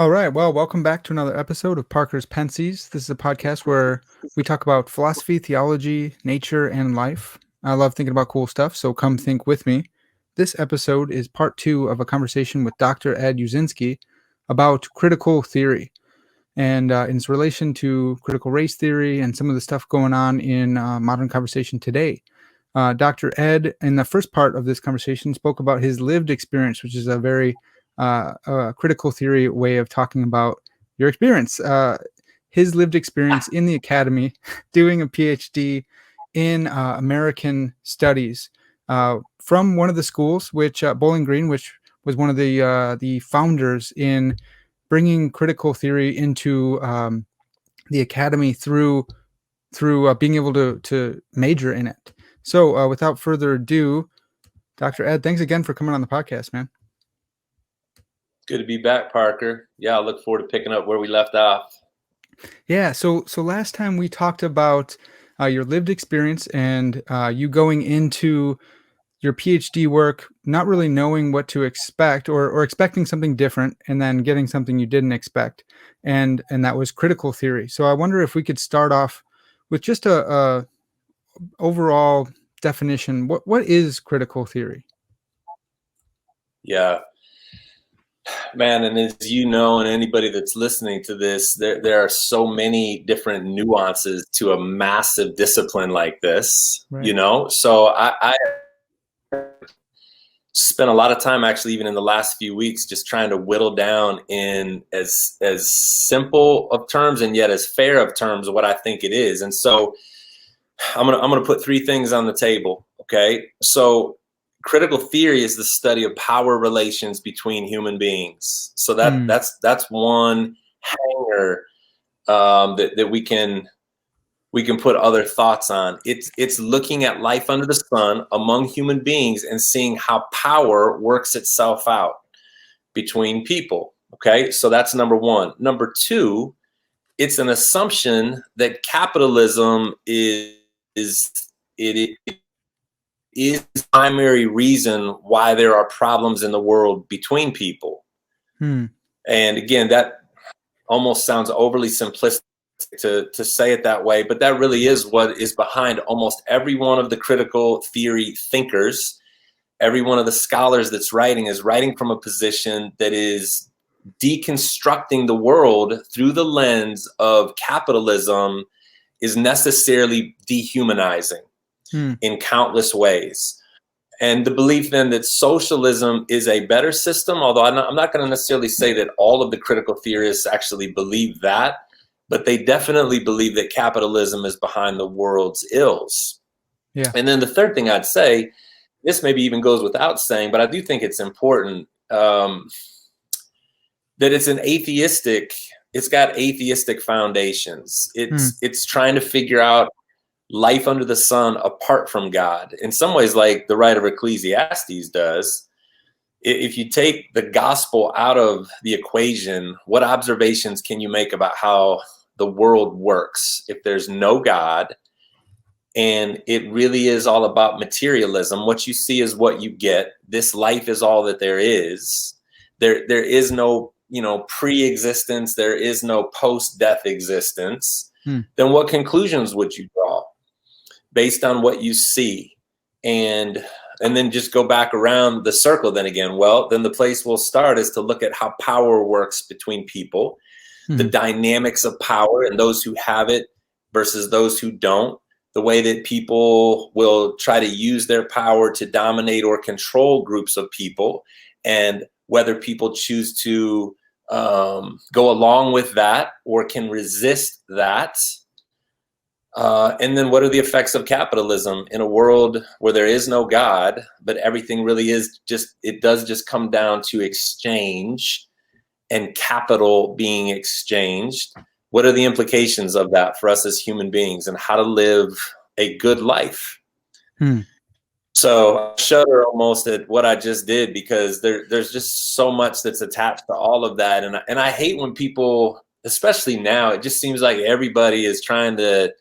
All right. Well, welcome back to another episode of Parker's Pensies. This is a podcast where we talk about philosophy, theology, nature, and life. I love thinking about cool stuff, so come think with me. This episode is part 2 of a conversation with Dr. Ed Uszynski about critical theory and in its relation to critical race theory and some of the stuff going on in modern conversation today. Dr. Ed, in the first part of this conversation, spoke about his lived experience, which is a very critical theory way of talking about your experience. His lived experience in the academy, doing a PhD in American studies from one of the schools, which Bowling Green, which was one of the founders in bringing critical theory into the academy through being able to major in it. So without further ado, Dr. Ed, thanks again for coming on the podcast, man. Good to be back, Parker. Yeah, I look forward to picking up where we left off. Yeah, so last time we talked about your lived experience and you going into your PhD work, not really knowing what to expect or expecting something different and then getting something you didn't expect. And that was critical theory. So I wonder if we could start off with just a overall definition. What is critical theory? Yeah, man, and as you know, and anybody that's listening to this, there are so many different nuances to a massive discipline like this, Right. So I spent a lot of time actually even in the last few weeks just trying to whittle down in as simple of terms and yet as fair of terms what I think it is. And so I'm gonna put three things on the table. Okay, so critical theory is the study of power relations between human beings. So that's one hanger that we can put other thoughts on. It's looking at life under the sun among human beings and seeing how power works itself out between people. Okay, so that's number one. Number two, it's an assumption that capitalism is the primary reason why there are problems in the world between people. And again, that almost sounds overly simplistic to say it that way, but that really is what is behind almost every one of the critical theory thinkers. Every one of the scholars that's writing is writing from a position that is deconstructing the world through the lens of capitalism is necessarily dehumanizing in countless ways. And the belief then that socialism is a better system, although I'm not going to necessarily say that all of the critical theorists actually believe that, but they definitely believe that capitalism is behind the world's ills. Yeah. And then the third thing I'd say, this maybe even goes without saying, but I do think it's important, that it's it's got atheistic foundations. It's trying to figure out life under the sun apart from God. In some ways, like the writer of Ecclesiastes does. If you take the gospel out of the equation, what observations can you make about how the world works if there's no God? And it really is all about materialism. What you see is what you get. This life is all that there is. There is no, pre-existence. There is no post-death existence. Then what conclusions would you draw based on what you see? And then just go back around the circle then again. Well, then the place we'll start is to look at how power works between people, the dynamics of power and those who have it versus those who don't, the way that people will try to use their power to dominate or control groups of people, and whether people choose to go along with that or can resist that. And then what are the effects of capitalism in a world where there is no God, but everything really is it does just come down to exchange and capital being exchanged. What are the implications of that for us as human beings and how to live a good life? So I shudder almost at what I just did because there's just so much that's attached to all of that. And I hate when people, especially now, it just seems like everybody is trying to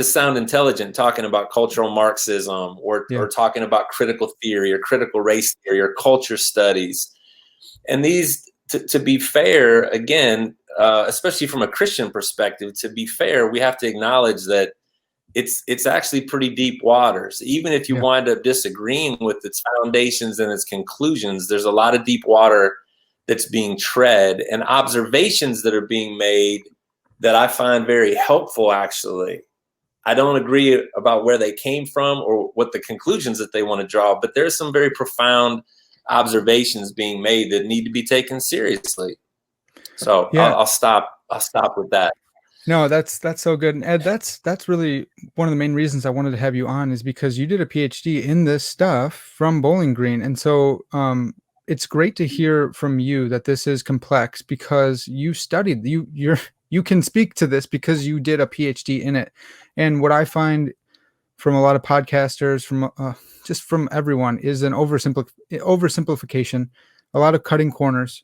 sound intelligent, talking about cultural Marxism or talking about critical theory or critical race theory or culture studies. And these, to be fair, again, especially from a Christian perspective, to be fair, we have to acknowledge that it's actually pretty deep waters. Even if you wind up disagreeing with its foundations and its conclusions, there's a lot of deep water that's being tread, and observations that are being made that I find very helpful, actually. I don't agree about where they came from or what the conclusions that they want to draw, but there's some very profound observations being made that need to be taken seriously. So I'll stop with that. No, that's so good. And Ed, that's really one of the main reasons I wanted to have you on, is because you did a PhD in this stuff from Bowling Green. And so it's great to hear from you that this is complex, because you studied, you can speak to this because you did a PhD in it. And what I find from a lot of podcasters, from just from everyone, is an oversimplification, a lot of cutting corners.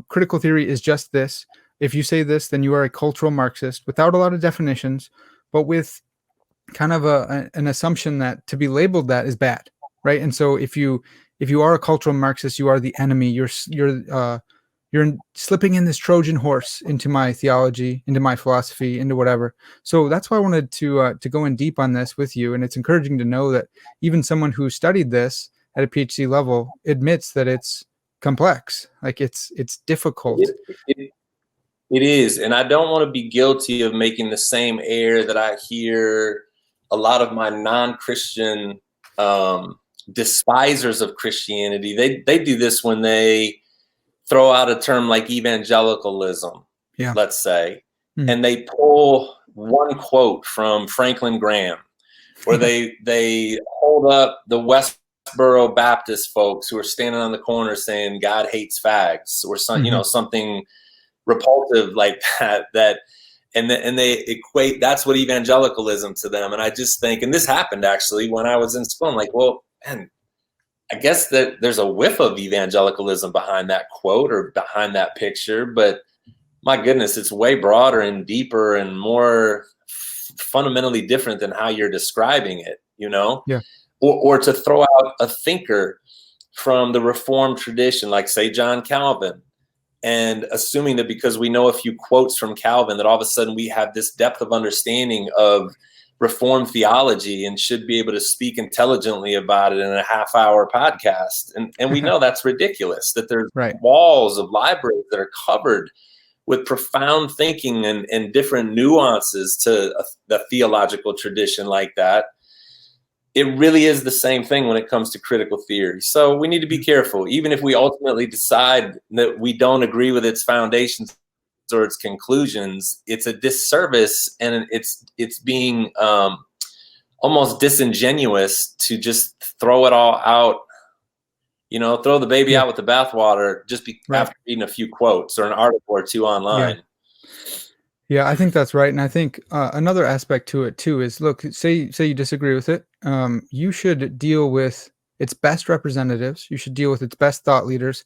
Critical theory is just this. If you say this, then you are a cultural Marxist, without a lot of definitions, but with kind of an assumption that to be labeled that is bad, right? And so if you are a cultural Marxist, you are the enemy. You're slipping in this Trojan horse into my theology, into my philosophy, into whatever. So that's why I wanted to go in deep on this with you. And it's encouraging to know that even someone who studied this at a PhD level admits that it's complex, like it's difficult. It is, and I don't want to be guilty of making the same error that I hear a lot of my non-Christian despisers of Christianity. They do this when they throw out a term like evangelicalism, let's say, and they pull one quote from Franklin Graham, where they hold up the Westboro Baptist folks who are standing on the corner saying God hates fags, or something repulsive like that, and they equate that's what evangelicalism to them. And I just think, and this happened actually when I was in school, I'm like, well, man, I guess that there's a whiff of evangelicalism behind that quote or behind that picture, but my goodness, it's way broader and deeper and more fundamentally different than how you're describing it, or to throw out a thinker from the Reformed tradition, like say John Calvin, and assuming that because we know a few quotes from Calvin that all of a sudden we have this depth of understanding of Reformed theology and should be able to speak intelligently about it in a half-hour podcast. And we know that's ridiculous, that there's walls of libraries that are covered with profound thinking and different nuances to the theological tradition like that. It really is the same thing when it comes to critical theory. So we need to be careful. Even if we ultimately decide that we don't agree with its foundations or its conclusions, it's a disservice, and it's being almost disingenuous to just throw it all out, throw the baby out with the bathwater just after reading a few quotes or an article or two online. Yeah, I think that's right. And I think another aspect to it too is, look, say you disagree with it. You should deal with its best representatives. You should deal with its best thought leaders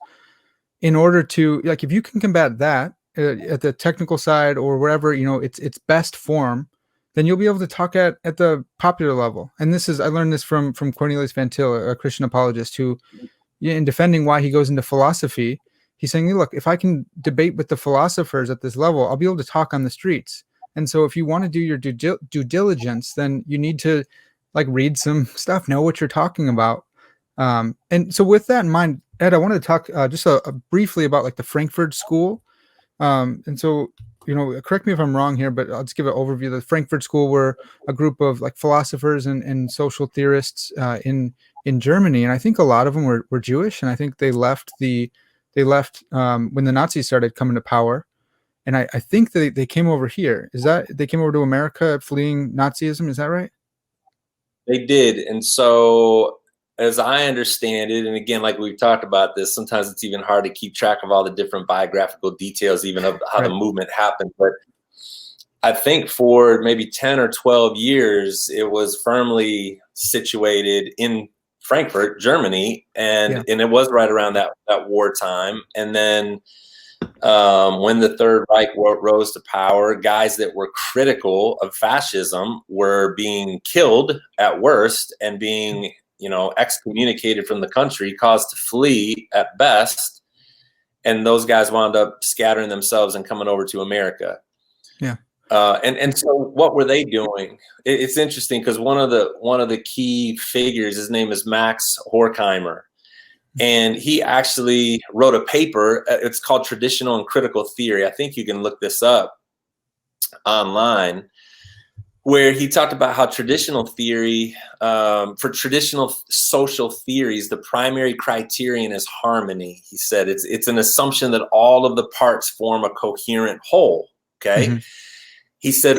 in order to, like, if you can combat that at the technical side or wherever, its best form, then you'll be able to talk at the popular level. And I learned this from Cornelius Van Til, a Christian apologist, who, in defending why he goes into philosophy, he's saying, look, if I can debate with the philosophers at this level, I'll be able to talk on the streets. And so if you want to do your due diligence, then you need to read some stuff, know what you're talking about. And so with that in mind, Ed, I wanted to talk just briefly about the Frankfurt School. And so, correct me if I'm wrong here, but I'll just give an overview. The Frankfurt School were a group of philosophers and social theorists in Germany. And I think a lot of them were Jewish. And I think they left when the Nazis started coming to power. And I think they came over here. They came over to America fleeing Nazism? Is that right? They did. And so, as I understand it, and again, like we've talked about this, sometimes it's even hard to keep track of all the different biographical details, even of how the movement happened. But I think for maybe 10 or 12 years, it was firmly situated in Frankfurt, Germany, and it was right around that wartime. And then when the Third Reich rose to power, guys that were critical of fascism were being killed at worst and being excommunicated from the country, caused to flee at best. and those guys wound up scattering themselves and coming over to America. Yeah. And so what were they doing? It's interesting because one of the key figures, his name is Max Horkheimer, and he actually wrote a paper. It's called Traditional and Critical Theory. I think you can look this up online, where he talked about how traditional theory, for traditional social theories, the primary criterion is harmony. He said it's an assumption that all of the parts form a coherent whole. Okay. Mm-hmm. He said,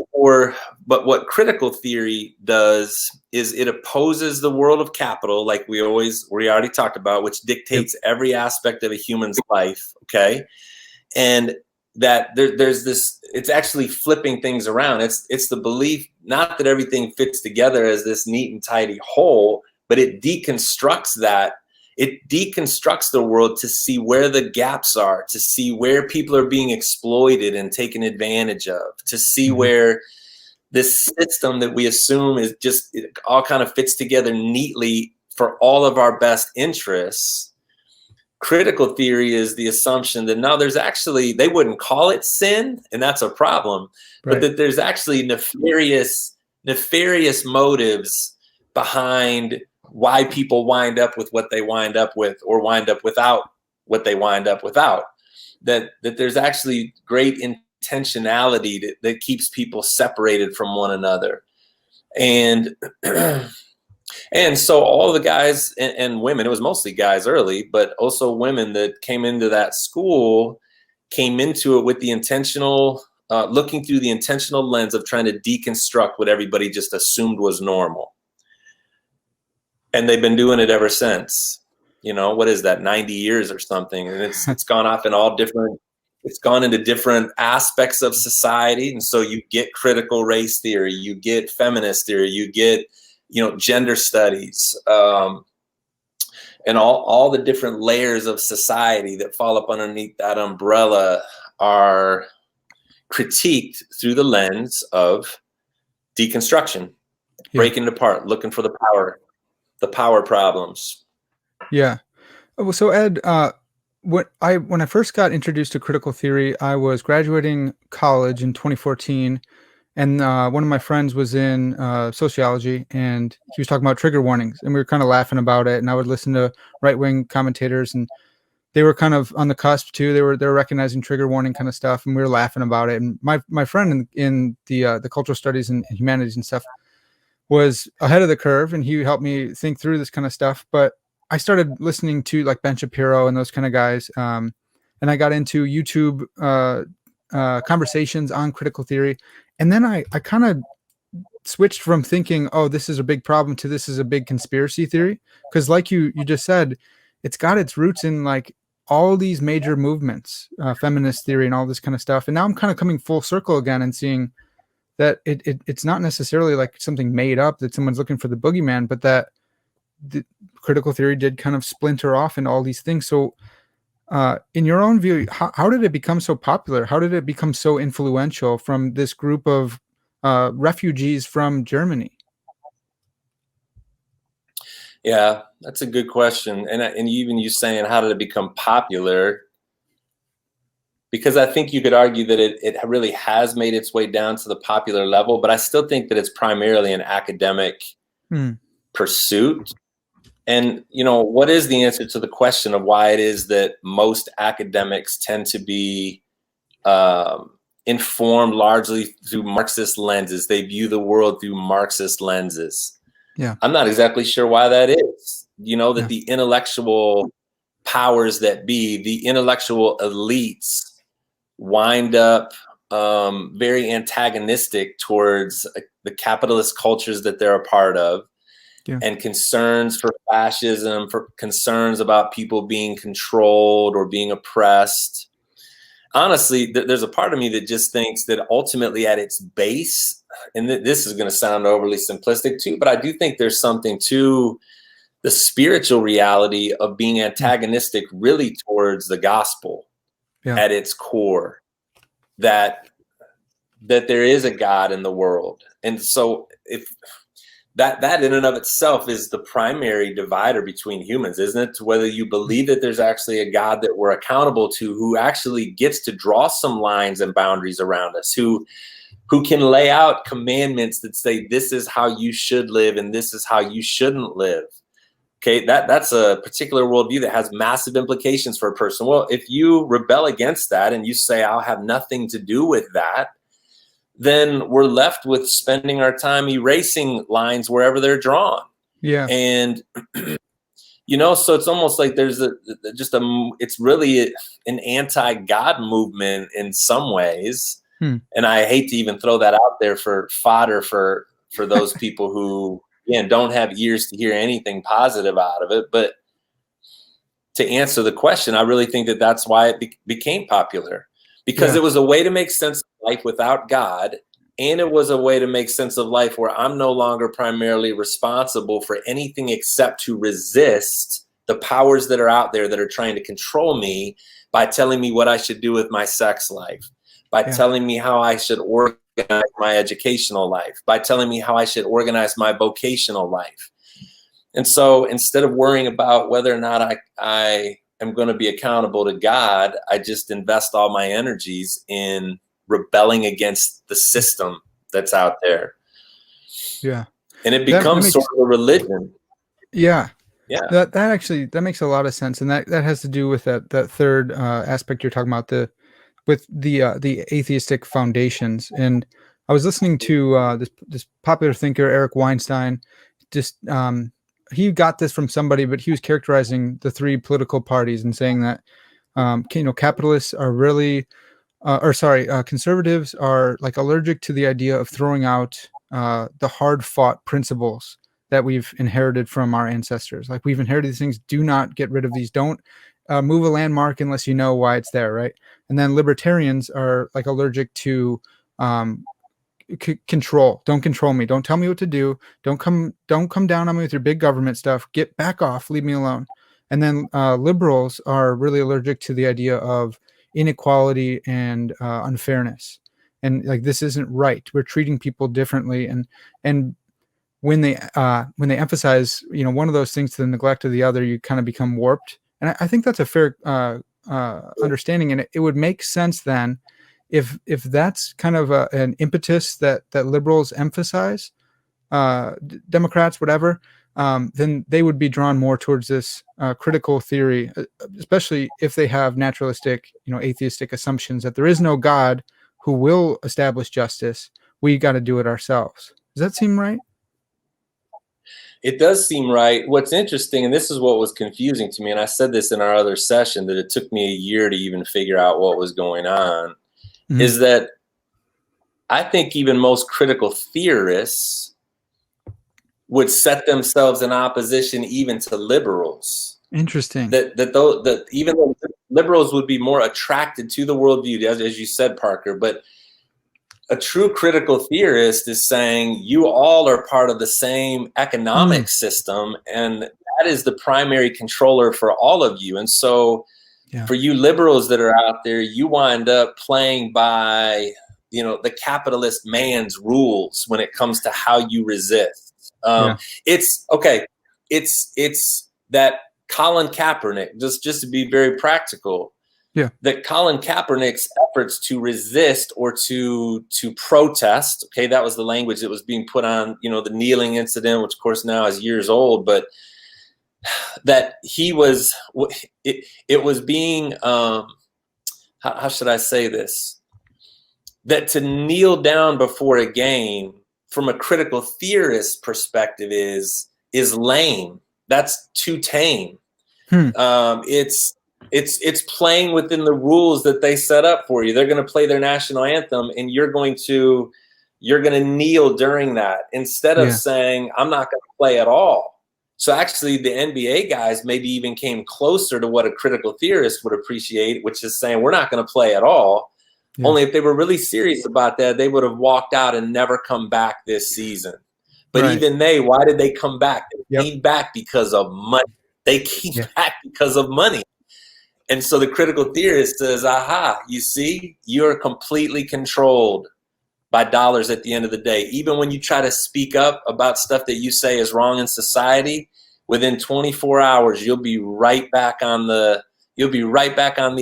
but what critical theory does is it opposes the world of capital, like we already talked about, which dictates every aspect of a human's life. Okay. And that there's this, it's actually flipping things around. It's the belief, not that everything fits together as this neat and tidy whole, but it deconstructs that. It deconstructs the world to see where the gaps are, to see where people are being exploited and taken advantage of, to see where this system that we assume is just, it all kind of fits together neatly for all of our best interests. Critical theory is the assumption that no, there's actually, they wouldn't call it sin, and that's a problem, but that there's actually nefarious motives behind why people wind up with what they wind up with, or wind up without what they wind up without. That there's actually great intentionality that keeps people separated from one another. And and so all the guys and women, it was mostly guys early, but also women that came into that school came into it with the intentional, looking through the intentional lens of trying to deconstruct what everybody just assumed was normal. And they've been doing it ever since. You know, what is that, 90 years or something? And it's gone off in it's gone into different aspects of society. And so you get critical race theory, you get feminist theory, you get, gender studies, and all the different layers of society that fall up underneath that umbrella are critiqued through the lens of deconstruction, breaking it apart, looking for the power problems. Yeah. Well, so Ed, when I first got introduced to critical theory, I was graduating college in 2014, and one of my friends was in sociology, and he was talking about trigger warnings, and we were kind of laughing about it. And I would listen to right-wing commentators, and they were kind of on the cusp too. They were recognizing trigger warning kind of stuff, and we were laughing about it. And my friend in the cultural studies and humanities and stuff was ahead of the curve, and he helped me think through this kind of stuff. But I started listening to like Ben Shapiro and those kind of guys, and I got into YouTube conversations on critical theory, and then I kind of switched from thinking, oh, this is a big problem, to this is a big conspiracy theory, because like you just said, it's got its roots in like all these major movements, feminist theory and all this kind of stuff. And now I'm kind of coming full circle again and seeing that it's not necessarily like something made up that someone's looking for the boogeyman, but that the critical theory did kind of splinter off into all these things. So in your own view, how did it become so popular? How did it become so influential from this group of refugees from Germany? Yeah, that's a good question. And even you saying, how did it become popular? Because I think you could argue that it really has made its way down to the popular level, but I still think that it's primarily an academic pursuit. And, what is the answer to the question of why it is that most academics tend to be informed largely through Marxist lenses? They view the world through Marxist lenses. Yeah, I'm not exactly sure why that is. That the intellectual powers that be, the intellectual elites, wind up very antagonistic towards the capitalist cultures that they're a part of, and concerns for fascism, for concerns about people being controlled or being oppressed. Honestly, there's a part of me that just thinks that ultimately at its base, and this is going to sound overly simplistic too, but I do think there's something to the spiritual reality of being antagonistic really towards the gospel at its core, that there is a God in the world. And so if that in and of itself is the primary divider between humans, isn't it? Whether you believe that there's actually a God that we're accountable to, who actually gets to draw some lines and boundaries around us, who can lay out commandments that say this is how you should live and this is how you shouldn't live. Okay, that's a particular worldview that has massive implications for a person. Well, if you rebel against that and you say, I'll have nothing to do with that, then we're left with spending our time erasing lines wherever they're drawn. Yeah. And, so it's almost like there's it's really an anti-God movement in some ways. And I hate to even throw that out there for fodder for those people who, don't have ears to hear anything positive out of it. But to answer the question, I really think that that's why it became popular. Because it was a way to make sense of life without God, and it was a way to make sense of life where I'm no longer primarily responsible for anything except to resist the powers that are out there that are trying to control me by telling me what I should do with my sex life, by telling me how I should organize my educational life, by telling me how I should organize my vocational life. And so instead of worrying about whether or not I am going to be accountable to God, I just invest all my energies in rebelling against the system that's out there. Yeah. And it becomes sort of a religion. Yeah. Yeah. That makes a lot of sense. And that has to do with that third aspect you're talking about, with the atheistic foundations. And I was listening to this popular thinker, Eric Weinstein. Just he got this from somebody, but he was characterizing the three political parties and saying that capitalists are really conservatives are like allergic to the idea of throwing out the hard-fought principles that we've inherited from our ancestors. Like, we've inherited these things. Do not get rid of these. Don't move a landmark unless you know why it's there, right? And then libertarians are like allergic to control. Don't control me. Don't tell me what to do. Don't come down on me with your big government stuff. Get back off. Leave me alone. And then liberals are really allergic to the idea of inequality and unfairness. And like, this isn't right. We're treating people differently. And when they emphasize, one of those things to the neglect of the other, you kind of become warped. And I think that's a fair understanding. And it would make sense then if that's kind of an impetus that liberals emphasize, Democrats, whatever, then they would be drawn more towards this critical theory, especially if they have naturalistic, atheistic assumptions that there is no God who will establish justice. We got to do it ourselves. Does that seem right? It does seem right. What's interesting, and this is what was confusing to me, and I said this in our other session, that it took me a year to even figure out what was going on, is that I think even most critical theorists would set themselves in opposition even to liberals. Interesting. That even though liberals would be more attracted to the worldview, as you said, Parker, but a true critical theorist is saying you all are part of the same economic system, and that is the primary controller for all of you. And so for you liberals that are out there, you wind up playing by, the capitalist man's rules when it comes to how you resist. It's okay. It's that Colin Kaepernick, just to be very practical, that Colin Kaepernick's efforts to resist or to protest, okay, that was the language that was being put on, the kneeling incident, which of course now is years old, but that he was, it was being, how should I say this? That to kneel down before a game from a critical theorist perspective is lame. That's too tame. It's playing within the rules that they set up for you. They're going to play their national anthem, and you're going to kneel during that instead of saying, I'm not going to play at all. So actually the NBA guys maybe even came closer to what a critical theorist would appreciate, which is saying we're not going to play at all. Only if they were really serious about that, they would have walked out and never come back this season. But even why did they come back? They came back because of money. They came back because of money. And so the critical theorist says, aha, you see, you're completely controlled by dollars at the end of the day. Even when you try to speak up about stuff that you say is wrong in society, within 24 hours, you'll be right back on the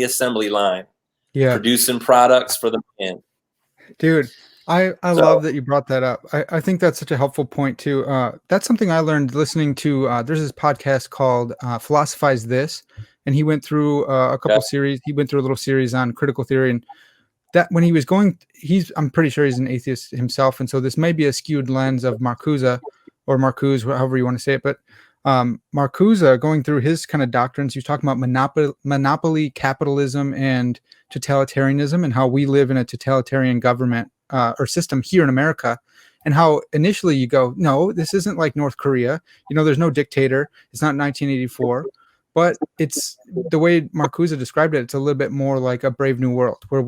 assembly line, producing products for the man. Dude, I love that you brought that up. I think that's such a helpful point too. That's something I learned listening to, there's this podcast called Philosophize This, and he went through a couple series. He went through a little series on critical theory, and that when he was going, I'm pretty sure he's an atheist himself. And so this may be a skewed lens of Marcuse, or Marcuse, however you want to say it. But Marcuse, going through his kind of doctrines, he was talking about monopoly capitalism and totalitarianism, and how we live in a totalitarian government or system here in America, and how initially you go, no, this isn't like North Korea. There's no dictator. It's not 1984. But it's the way Marcuse described it. It's a little bit more like a Brave New World, where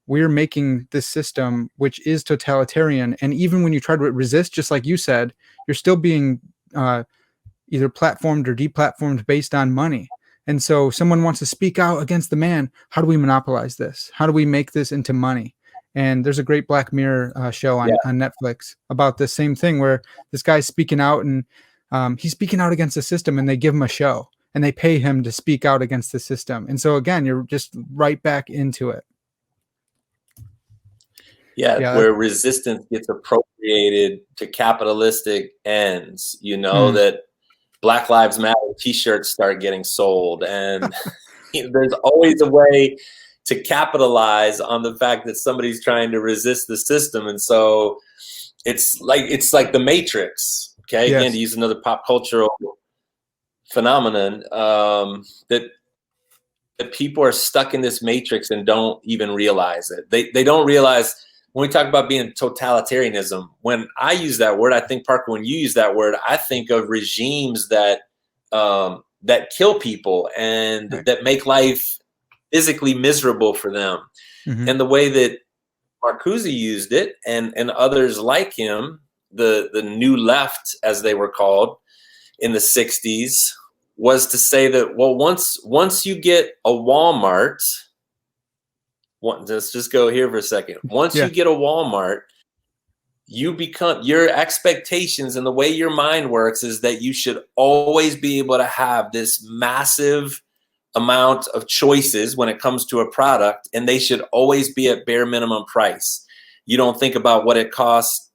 we're making this system which is totalitarian. And even when you try to resist, just like you said, you're still being either platformed or deplatformed based on money. And so someone wants to speak out against the man. How do we monopolize this? How do we make this into money? And there's a great Black Mirror show on Netflix about the same thing, where this guy's speaking out, and he's speaking out against the system, and they give him a show and they pay him to speak out against the system. And so again, you're just right back into it. Where resistance gets appropriated to capitalistic ends, that Black Lives Matter t-shirts start getting sold, and there's always a way to capitalize on the fact that somebody's trying to resist the system. And so it's like the Matrix. Okay. Again, to use another pop cultural phenomenon, that people are stuck in this matrix and don't even realize it. They don't realize, when we talk about being totalitarianism, when I use that word, I think, Parker, when you use that word, I think of regimes that kill people and that make life physically miserable for them. Mm-hmm. And the way that Marcuse used it, and others like him, the new left, as they were called in the 60s, was to say that, well, once you get a Walmart, let's just go here for a second. Once you get a Walmart, your expectations and the way your mind works is that you should always be able to have this massive amount of choices when it comes to a product, and they should always be at bare minimum price. You don't think about what it costs,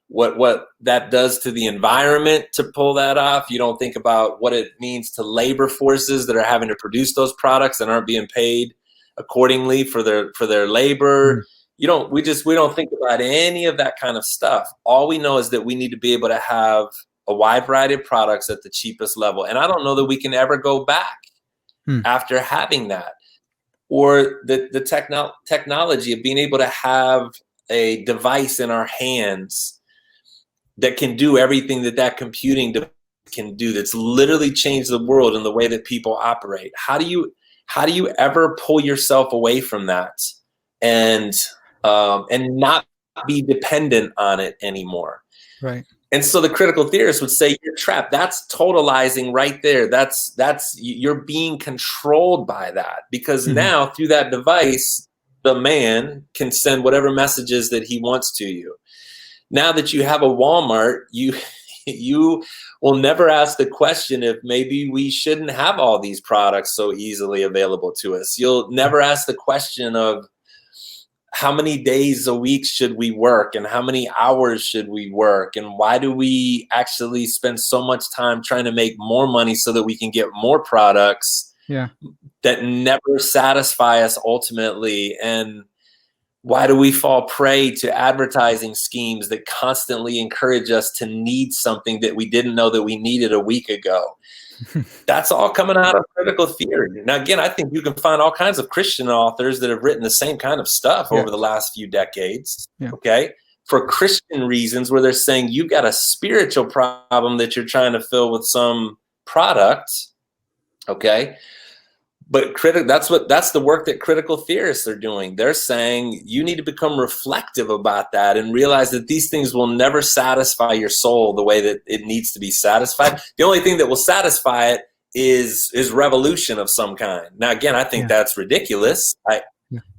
what that does to the environment to pull that off. You don't think about what it means to labor forces that are having to produce those products and aren't being paid accordingly for their labor. We don't think about any of that kind of stuff. All we know is that we need to be able to have a wide variety of products at the cheapest level. And I don't know that we can ever go back after having that, or the technology of being able to have a device in our hands that can do everything that computing can do, that's literally changed the world and the way that people operate. How do you ever pull yourself away from that and not be dependent on it anymore? Right. And so the critical theorist would say, you're trapped. That's totalizing right there. That's you're being controlled by that, because now through that device, the man can send whatever messages that he wants to you. Now that you have a Walmart, you will never ask the question if maybe we shouldn't have all these products so easily available to us. You'll never ask the question of how many days a week should we work, and how many hours should we work, and why do we actually spend so much time trying to make more money so that we can get more products that never satisfy us ultimately. And why do we fall prey to advertising schemes that constantly encourage us to need something that we didn't know that we needed a week ago? That's all coming out of critical theory. Now, again, I think you can find all kinds of Christian authors that have written the same kind of stuff over the last few decades, for Christian reasons, where they're saying you got a spiritual problem that you're trying to fill with some product, But that's the work that critical theorists are doing. They're saying you need to become reflective about that and realize that these things will never satisfy your soul the way that it needs to be satisfied. The only thing that will satisfy it is revolution of some kind. Now, again, I think that's ridiculous.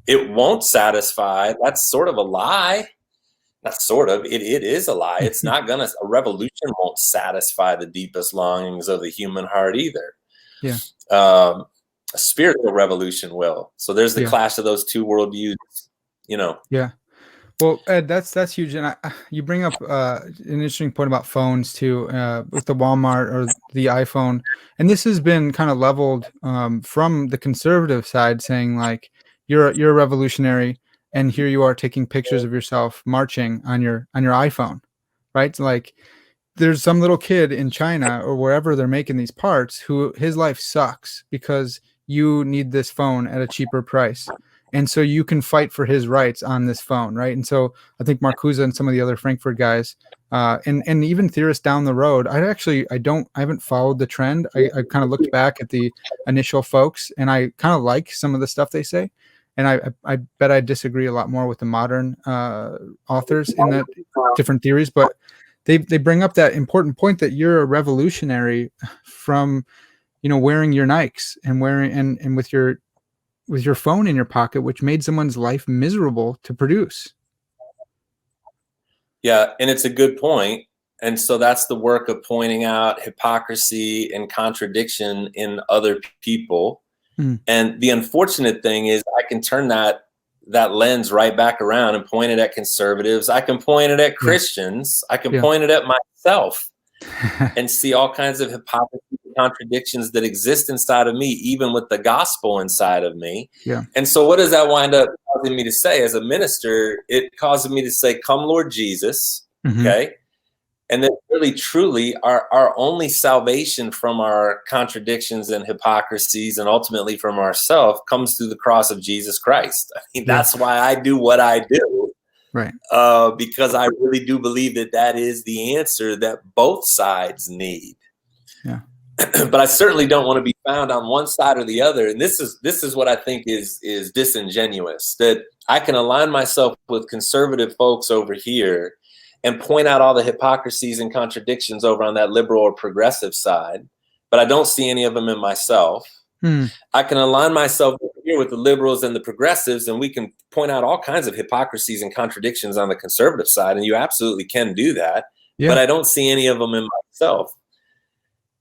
It won't satisfy. That's sort of a lie. not sort of, it is a lie. It's not gonna, a revolution won't satisfy the deepest longings of the human heart either. Yeah. A spiritual revolution will. So there's the Yeah. clash of those two worldviews, you know. Yeah. Well, Ed, that's huge, and you bring up an interesting point about phones too, with the Walmart or the iPhone, and this has been kind of leveled from the conservative side, saying like you're a revolutionary, and here you are taking pictures of yourself marching on your iPhone, right? Like there's some little kid in China or wherever they're making these parts who his life sucks because you need this phone at a cheaper price. And so you can fight for his rights on this phone, right? And so I think Marcuse and some of the other Frankfurt guys, and even theorists down the road, I haven't followed the trend. I kind of looked back at the initial folks, and I kind of like some of the stuff they say, and I bet I disagree a lot more with the modern authors in that different theories, but they bring up that important point that you're a revolutionary from, wearing your Nikes and wearing and with your phone in your pocket, which made someone's life miserable to produce. Yeah, and it's a good point. And so that's the work of pointing out hypocrisy and contradiction in other people. And the unfortunate thing is I can turn that lens right back around and point it at conservatives. I can point it at Christians. I can point it at myself and see all kinds of hypocrisy and contradictions that exist inside of me, even with the gospel inside of me. Yeah. And so what does that wind up causing me to say as a minister? It causes me to say, come Lord Jesus. Okay. And that really, truly, our only salvation from our contradictions and hypocrisies and ultimately from ourselves comes through the cross of Jesus Christ. I mean, that's why I do what I do. Right. Because I really do believe that is the answer that both sides need. Yeah. But I certainly don't want to be found on one side or the other. And this is what I think is disingenuous, that I can align myself with conservative folks over here and point out all the hypocrisies and contradictions over on that liberal or progressive side, but I don't see any of them in myself. I can align myself here with the liberals and the progressives, and we can point out all kinds of hypocrisies and contradictions on the conservative side, and you absolutely can do that, but I don't see any of them in myself.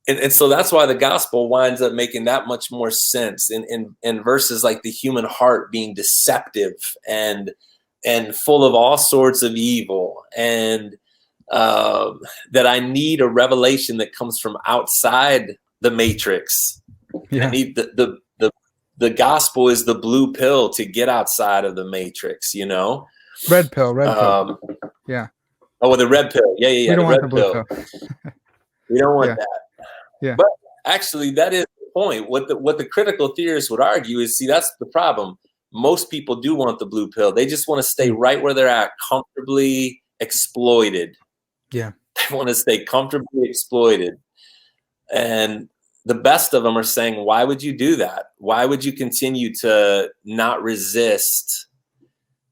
And so that's why the gospel winds up making that much more sense in verses like the human heart being deceptive and full of all sorts of evil, and that I need a revelation that comes from outside the matrix. I need the gospel is the blue pill to get outside of the matrix, Red pill. Yeah. Oh, well, the red pill. Yeah. We don't want the blue pill. We don't want that. Yeah. But actually, that is the point. What the critical theorists would argue is, see, that's the problem. Most people do want the blue pill. They just want to stay right where they're at, comfortably exploited. Yeah. They want to stay comfortably exploited. And the best of them are saying, why would you do that? Why would you continue to not resist?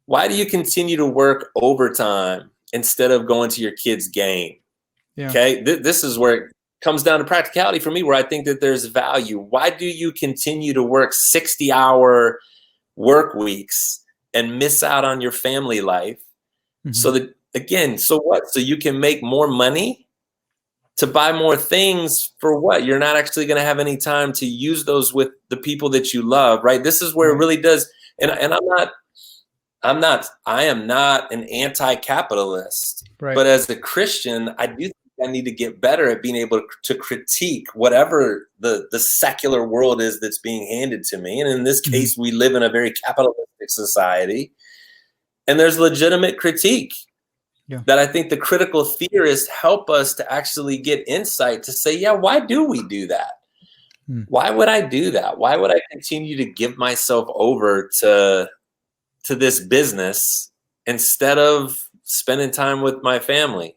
Why do you continue to work overtime instead of going to your kid's game? Yeah. Okay. This is where it comes down to practicality for me, where I think that there's value. Why do you continue to work 60-hour work weeks and miss out on your family life? So that, again, so what? So you can make more money to buy more things for what? You're not actually going to have any time to use those with the people that you love, right? This is where it really does. And I am not an anti-capitalist, right? But as a Christian, I do think I need to get better at being able to critique whatever the secular world is that's being handed to me. And in this case, we live in a very capitalistic society, and there's legitimate critique that I think the critical theorists help us to actually get insight to say, yeah, why do we do that? Why would I do that? Why would I continue to give myself over to this business instead of spending time with my family?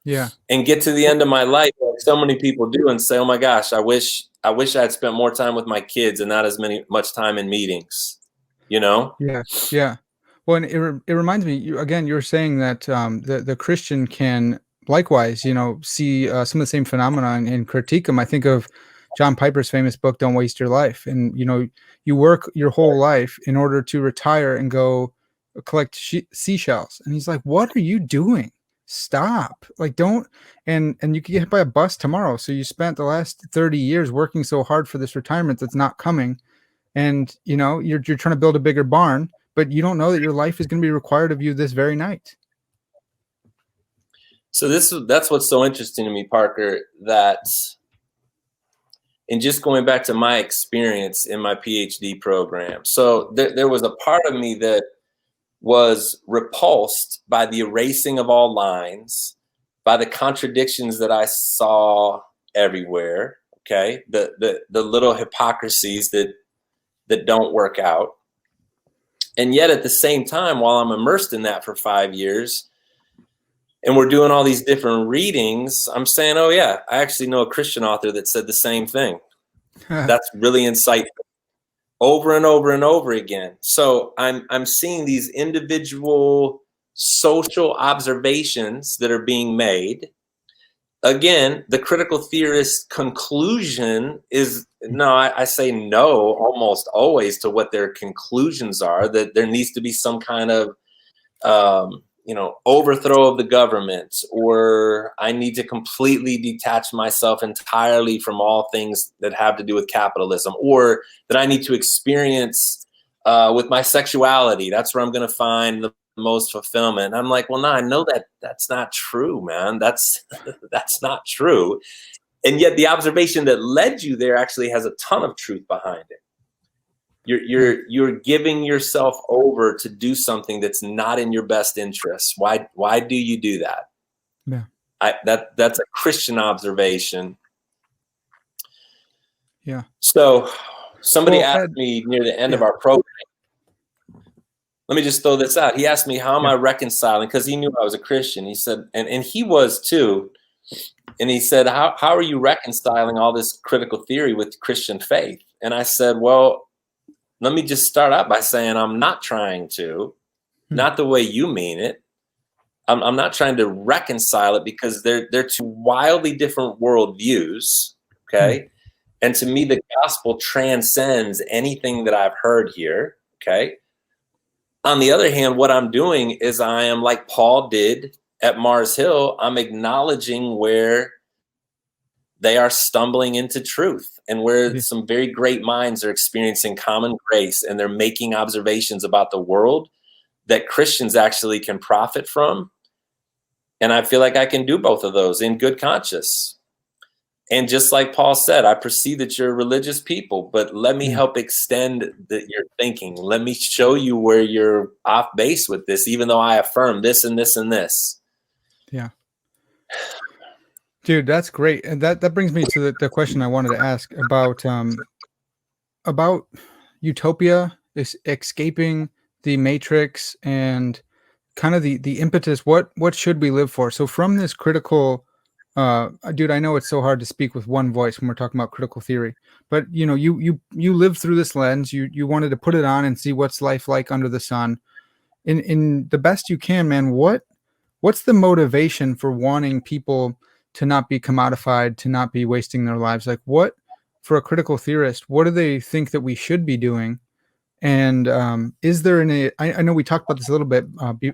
Yeah. And get to the end of my life, like so many people do, and say, oh my gosh, I wish I had spent more time with my kids and not as much time in meetings, Yeah. Yeah. Well, and it reminds me, you were saying that the Christian can likewise, see some of the same phenomena and critique them. I think of John Piper's famous book, Don't Waste Your Life. And, you work your whole life in order to retire and go collect seashells. And he's like, what are you doing? Stop. Like, don't. And you could get hit by a bus tomorrow. So you spent the last 30 years working so hard for this retirement that's not coming. And, you know, you're trying to build a bigger barn, but you don't know that your life is going to be required of you this very night. So that's what's so interesting to me, Parker, that, and just going back to my experience in my PhD program. So there was a part of me that was repulsed by the erasing of all lines, by the contradictions that I saw everywhere. Okay. The little hypocrisies that don't work out. And yet at the same time, while I'm immersed in that for 5 years, and we're doing all these different readings, I'm saying, oh yeah, I actually know a Christian author that said the same thing. That's really insightful, over and over and over again. So I'm seeing these individual social observations that are being made. Again, the critical theorist conclusion is no, I say no almost always to what their conclusions are, that there needs to be some kind of overthrow of the government, or I need to completely detach myself entirely from all things that have to do with capitalism, or that I need to experience with my sexuality. That's where I'm going to find the most fulfillment. I'm like, well, no, I know that's not true, man. That's not true. And yet the observation that led you there actually has a ton of truth behind it. You're giving yourself over to do something that's not in your best interest. Why do you do that? Yeah. That's a Christian observation. Yeah. So somebody asked me near the end of our program, let me just throw this out. He asked me, how am I reconciling? Because he knew I was a Christian. He said, and he was too. And he said, how are you reconciling all this critical theory with Christian faith? And I said, well, let me just start out by saying I'm not trying to, not the way you mean it. I'm not trying to reconcile it, because they're two wildly different worldviews, okay? And to me, the gospel transcends anything that I've heard here, okay? On the other hand, what I'm doing is I am, like Paul did at Mars Hill, I'm acknowledging where they are stumbling into truth, and where some very great minds are experiencing common grace, and they're making observations about the world that Christians actually can profit from. And I feel like I can do both of those in good conscience. And just like Paul said, I perceive that you're religious people, but let me help extend your thinking. Let me show you where you're off base with this, even though I affirm this and this and this. Yeah. Dude, that's great. And that brings me to the question I wanted to ask about Utopia, escaping the matrix, and kind of the impetus. What should we live for? So from this critical, dude, I know it's so hard to speak with one voice when we're talking about critical theory, but you know, you live through this lens. You wanted to put it on and see what's life like under the sun, in the best you can, man. What's the motivation for wanting people to not be commodified, to not be wasting their lives? Like, what, for a critical theorist, what do they think that we should be doing? And is there I know we talked about this a little bit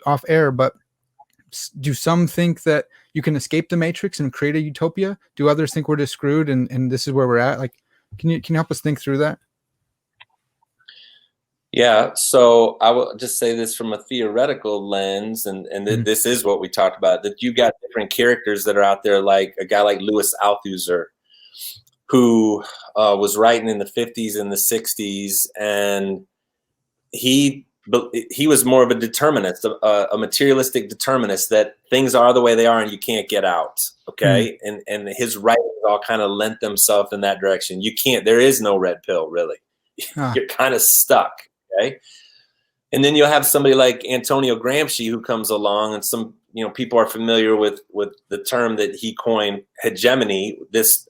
off air, but do some think that you can escape the matrix and create a utopia? Do others think we're just screwed and this is where we're at? Like, can you help us think through that? Yeah, so I will just say this from a theoretical lens, and this is what we talked about, that you've got different characters that are out there, like a guy like Louis Althusser, who was writing in the 50s and the 60s, and he was more of a determinist, a materialistic determinist, that things are the way they are and you can't get out, okay? And his writings all kind of lent themselves in that direction. There is no red pill, really. You're kind of stuck. Okay. And then you'll have somebody like Antonio Gramsci who comes along, and some, people are familiar with the term that he coined, hegemony, this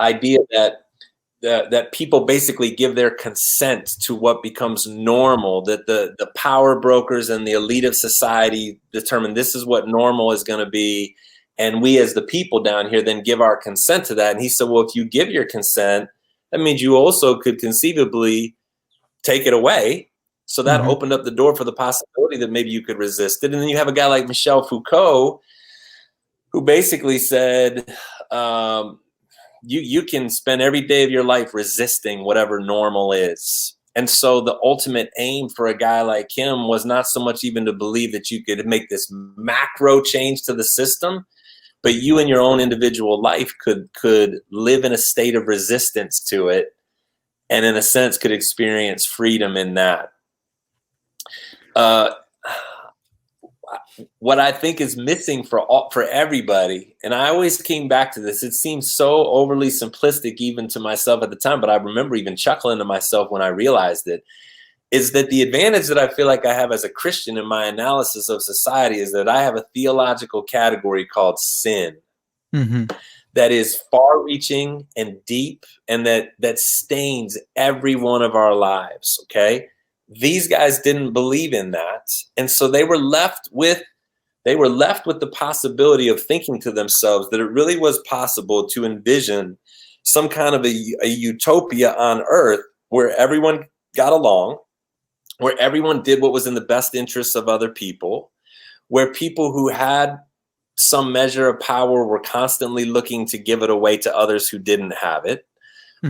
idea that people basically give their consent to what becomes normal, that the power brokers and the elite of society determine this is what normal is going to be. And we as the people down here then give our consent to that. And he said, well, if you give your consent, that means you also could conceivably take it away So that opened up the door for the possibility that maybe you could resist it. And then you have a guy like Michel Foucault, who basically said, you can spend every day of your life resisting whatever normal is. And so the ultimate aim for a guy like him was not so much even to believe that you could make this macro change to the system, but you in your own individual life could live in a state of resistance to it, and in a sense could experience freedom in that. What I think is missing for everybody, and I always came back to this, it seems so overly simplistic even to myself at the time, but I remember even chuckling to myself when I realized it, is that the advantage that I feel like I have as a Christian in my analysis of society is that I have a theological category called sin that is far-reaching and deep, and that stains every one of our lives, okay? These guys didn't believe in that, and so they were left with the possibility of thinking to themselves that it really was possible to envision some kind of a utopia on earth where everyone got along, where everyone did what was in the best interests of other people, where people who had some measure of power were constantly looking to give it away to others who didn't have it,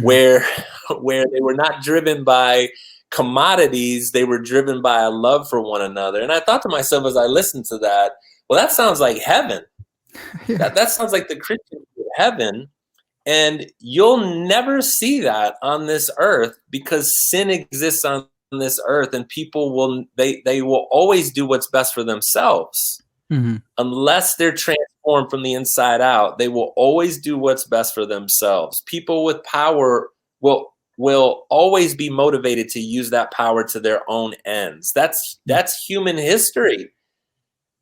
where they were not driven by commodities, they were driven by a love for one another. And I thought to myself as I listened to that, well, that sounds like heaven. That sounds like the Christian heaven. And you'll never see that on this earth because sin exists on this earth, and people they will always do what's best for themselves. Unless they're transformed from the inside out, they will always do what's best for themselves. People with power will always be motivated to use that power to their own ends. That's human history.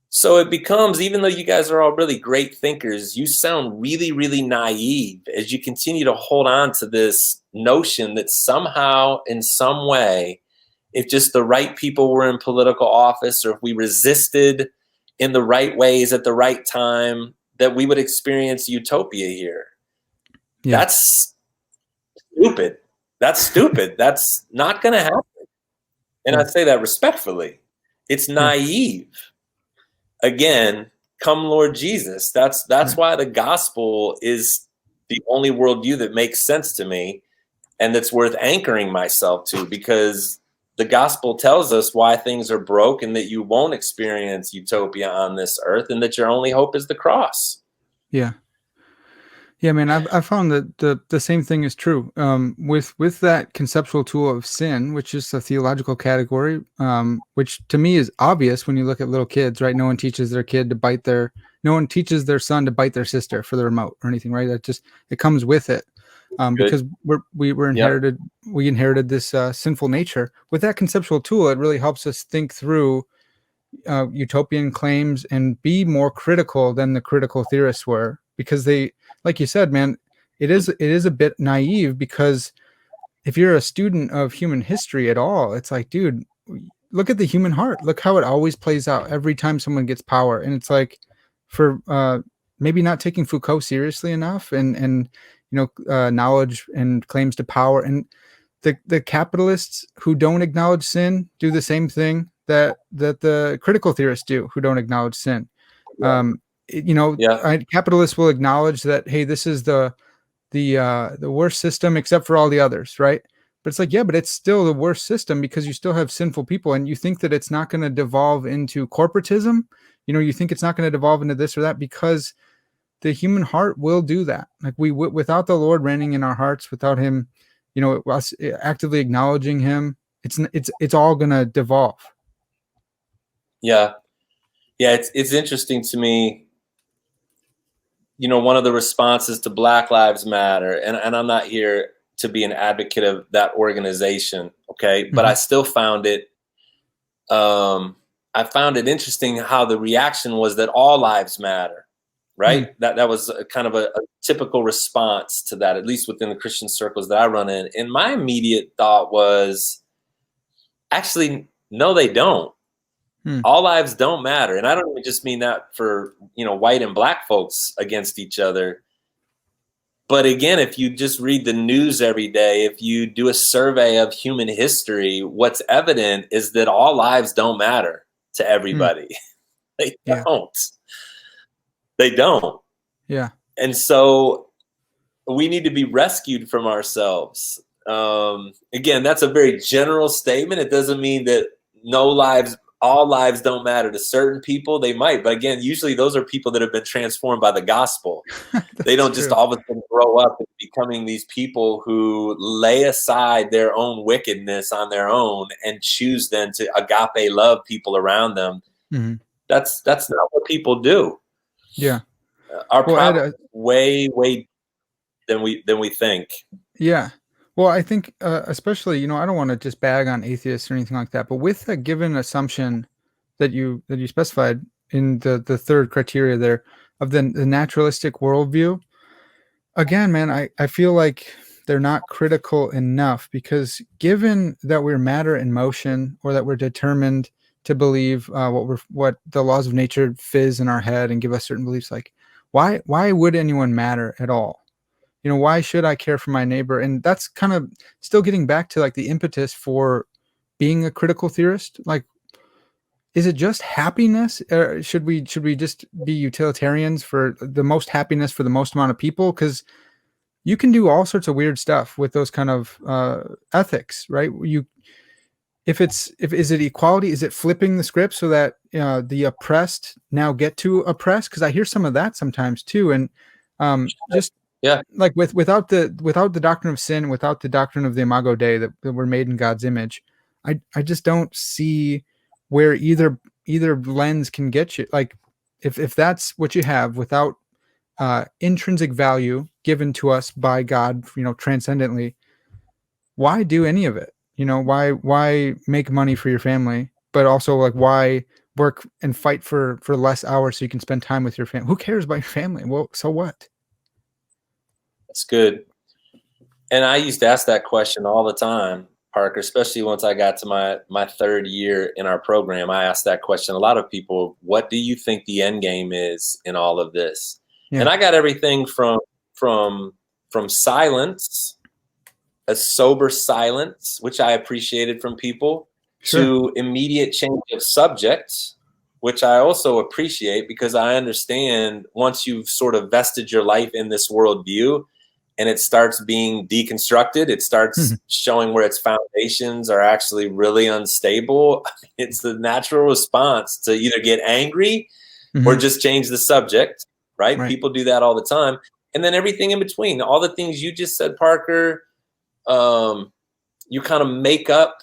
So it becomes, even though you guys are all really great thinkers, you sound really, really naive as you continue to hold on to this notion that somehow, in some way, if just the right people were in political office, or if we resisted in the right ways at the right time, that we would experience utopia here. Yeah. That's stupid. That's not going to happen. And I say that respectfully. It's naive. Again, come Lord Jesus. That's why the gospel is the only worldview that makes sense to me and that's worth anchoring myself to, because the gospel tells us why things are broke and that you won't experience utopia on this earth, and that your only hope is the cross. Yeah. Yeah, man, I found that the same thing is true with that conceptual tool of sin, which is a theological category, which to me is obvious when you look at little kids, right? No one teaches their son to bite their sister for the remote or anything, right? It comes with it. Because we inherited this sinful nature. With that conceptual tool, it really helps us think through utopian claims and be more critical than the critical theorists were, because they, like you said, man, it is a bit naive, because if you're a student of human history at all, it's like, dude, look at the human heart. Look how it always plays out every time someone gets power. And it's like, for maybe not taking Foucault seriously enough, and knowledge and claims to power, and the capitalists who don't acknowledge sin do the same thing that the critical theorists do, who don't acknowledge sin. Capitalists will acknowledge that, hey, this is the worst system except for all the others, right? But it's like, yeah, but it's still the worst system because you still have sinful people, and you think that it's not going to devolve into corporatism. You think it's not going to devolve into this or that, because the human heart will do that. Like without the Lord reigning in our hearts, without Him, us actively acknowledging Him, it's all gonna devolve. Yeah. It's interesting to me. One of the responses to Black Lives Matter, and I'm not here to be an advocate of that organization, okay, but I still found it. I found it interesting how the reaction was that all lives matter. Right. That was a kind of a typical response to that, at least within the Christian circles that I run in. And my immediate thought was, actually, no, they don't. All lives don't matter. And I don't even just mean that for, white and black folks against each other. But again, if you just read the news every day, if you do a survey of human history, what's evident is that all lives don't matter to everybody. They Yeah. don't. They don't. Yeah. And so we need to be rescued from ourselves. Again, that's a very general statement. It doesn't mean that all lives don't matter to certain people. They might, but again, usually those are people that have been transformed by the gospel. They don't just all of a sudden grow up and becoming these people who lay aside their own wickedness on their own and choose then to agape love people around them. Mm-hmm. That's not what people do. Yeah. Our problem way than we think. Yeah. Well, I think especially, I don't want to just bag on atheists or anything like that, but with a given assumption that you specified in the third criteria there of the naturalistic worldview, again, man, I feel like they're not critical enough, because given that we're matter in motion, or that we're determined to believe what the laws of nature fizz in our head and give us certain beliefs, like why would anyone matter at all? Why should I care for my neighbor? And that's kind of still getting back to like the impetus for being a critical theorist. Like, is it just happiness? Or should we just be utilitarians for the most happiness for the most amount of people? Because you can do all sorts of weird stuff with those kind of ethics, right? Is it equality? Is it flipping the script so that the oppressed now get to oppress? Because I hear some of that sometimes too, and just. Yeah. Like without the doctrine of sin, without the doctrine of the Imago Dei, that we're made in God's image, I just don't see where either lens can get you. Like if that's what you have, without intrinsic value given to us by God, transcendently, why do any of it? Why make money for your family, but also like why work and fight for less hours so you can spend time with your family? Who cares about your family? Well, so what? That's good. And I used to ask that question all the time, Parker, especially once I got to my third year in our program. I asked that question. A lot of people, what do you think the end game is in all of this? Yeah. And I got everything from silence, a sober silence, which I appreciated from people, sure, to immediate change of subject, which I also appreciate, because I understand once you've sort of vested your life in this worldview, and it starts being deconstructed, it starts showing where its foundations are actually really unstable. It's the natural response to either get angry or just change the subject, right? People do that all the time. And then everything in between, all the things you just said, Parker, you kind of make up,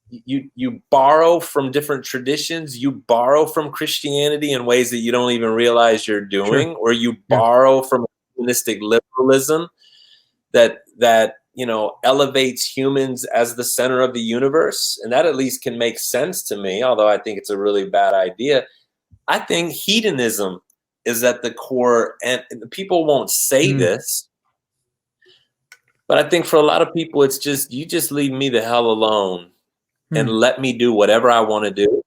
you borrow from different traditions, you borrow from Christianity in ways that you don't even realize you're doing, or you borrow from humanistic liberalism that elevates humans as the center of the universe. And that at least can make sense to me, although I think it's a really bad idea. I think hedonism is at the core, and people won't say this, but I think for a lot of people, it's just, you just leave me the hell alone and let me do whatever I want to do,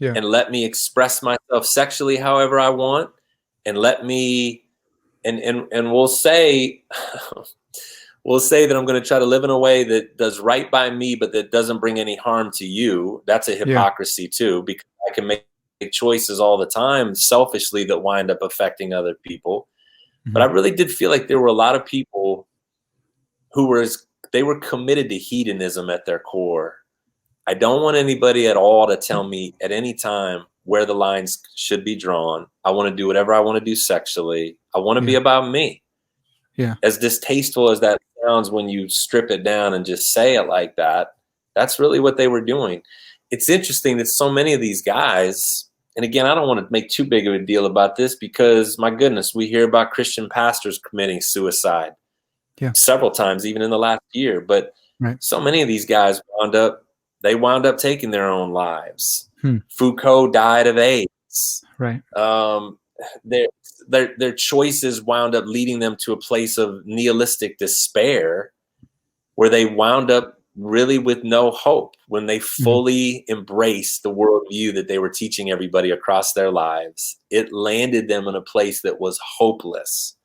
and let me express myself sexually however I want, and let me, and we'll say, that I'm going to try to live in a way that does right by me, but that doesn't bring any harm to you. That's a hypocrisy too, because I can make choices all the time selfishly that wind up affecting other people. But I really did feel like there were a lot of people who were committed to hedonism at their core. I don't want anybody at all to tell me at any time where the lines should be drawn. I want to do whatever I want to do sexually. I want to be about me. Yeah. As distasteful as that sounds when you strip it down and just say it like that, that's really what they were doing. It's interesting that so many of these guys, and again, I don't want to make too big of a deal about this, because my goodness, we hear about Christian pastors committing suicide several times, even in the last year. But so many of these guys wound up taking their own lives. Foucault died of AIDS. Right. Their choices wound up leading them to a place of nihilistic despair, where they wound up really with no hope when they fully embraced the worldview that they were teaching everybody across their lives. It landed them in a place that was hopeless.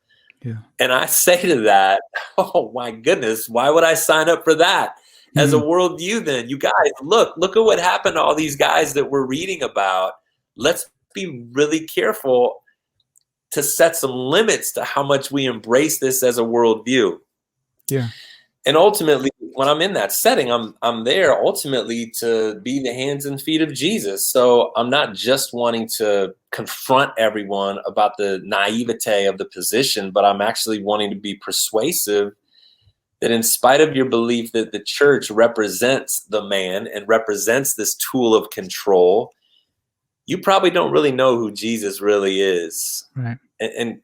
Yeah. And I say to that, oh my goodness, why would I sign up for that as a worldview then? You guys, look at what happened to all these guys that we're reading about. Let's be really careful to set some limits to how much we embrace this as a worldview. Yeah. And ultimately, when I'm in that setting, I'm there ultimately to be the hands and feet of Jesus. So I'm not just wanting to confront everyone about the naivete of the position, but I'm actually wanting to be persuasive that in spite of your belief that the church represents the man and represents this tool of control, you probably don't really know who Jesus really is. Right. And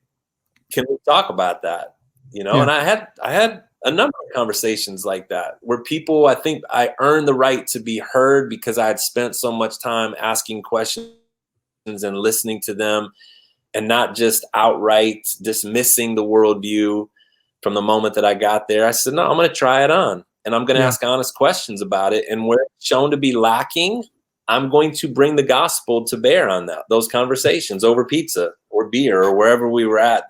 can we talk about that? Yeah. And I had a number of conversations like that where people, I think I earned the right to be heard because I had spent so much time asking questions and listening to them and not just outright dismissing the worldview from the moment that I got there. I said, no, I'm going to try it on and I'm going to ask honest questions about it. And where it's shown to be lacking, I'm going to bring the gospel to bear on those conversations over pizza or beer or wherever we were at,